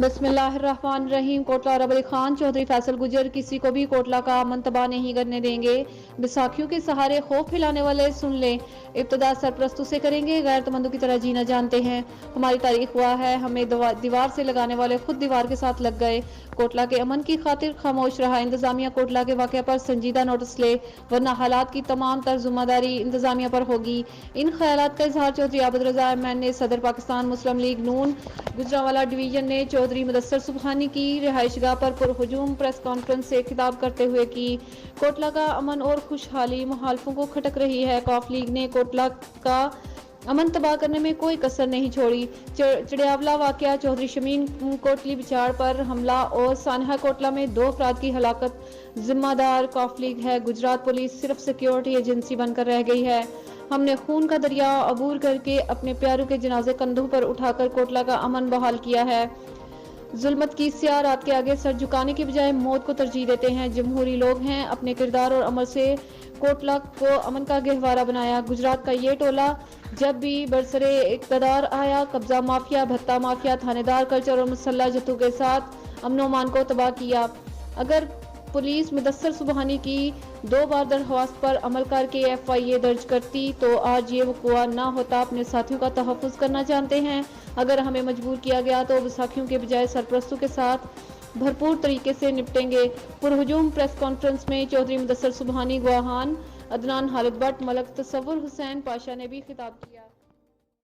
बिस्मिल्लाहिर्रहमानिर्रहीम। कोटला रब अली खान चौधरी फैसल गुजर किसी को भी कोटला का अमन तबाह नहीं करने देंगे। बैसाखियों के सहारे खौफ फैलाने वाले सुन लें। इब्तदा सरप्रस्तों से करेंगे, गैरतमंदों की तरह जीना जानते हैं। हमारी तारीख हुआ है, हमें दीवार से लगाने वाले खुद दीवार के साथ लग गए। कोटला के अमन की खातिर खामोश रहा। इंतजामिया कोटला के वाक़या पर संजीदा नोटिस ले, वरना हालात की तमाम तर जिम्मेदारी इंतजामिया पर होगी। इन ख्यालात का इजहार चौधरी आबद रजा एमएन ने सदर पाकिस्तान मुस्लिम लीग नून गुजरांवाला डिवीजन ने चौधरी मुदस्सर सुबहानी की रिहाइशगाह पर पुरहुजूम प्रेस कॉन्फ्रेंस से खिताब करते हुए की। कोटला का अमन और खुशहाली मुखालफों को खटक रही है। कौफ लीग ने कोटला का अमन तबाह करने में कोई कसर नहीं छोड़ी। चढ़ियावला वाकया, चौधरी शमीन कोटली बिचार पर हमला और सानहा कोटला में 2 अफराद की हलाकत, जिम्मेदार कौफ लीग है। गुजरात पुलिस सिर्फ सिक्योरिटी एजेंसी बनकर रह गई है। हमने खून का दरिया अबूर करके अपने प्यारों के जनाजे कंधों पर उठाकर कोटला का अमन बहाल किया है। जुल्मत की स्याह रात के आगे सर झुकाने की बजाय मौत को तरजीह देते हैं। जमहूरी लोग हैं, अपने किरदार और अमल से कोटला को अमन का गहवारा बनाया। गुजरात का ये टोला जब भी बरसरे इक़्तिदार आया, कब्जा माफिया, भत्ता माफिया, थानेदार कल्चर और मुसल्लह जत्थों के साथ अमन मान को तबाह किया। अगर पुलिस मुदस्सर सुबहानी की 2 बार दरख्वास्त पर अमल करके FIA दर्ज करती तो आज ये वक़ुआ ना होता। अपने साथियों का तहफ़्फ़ुज़ करना जानते हैं। अगर हमें मजबूर किया गया तो बैसाखियों के बजाय सरपरस्तों के साथ भरपूर तरीके से निपटेंगे। पुरहुजूम प्रेस कॉन्फ्रेंस में चौधरी मुदस्सर सुबहानी, गवाहान अदनान, हालिद भट्ट, मलक तसव्वुर हुसैन पाशा ने भी खिताब किया।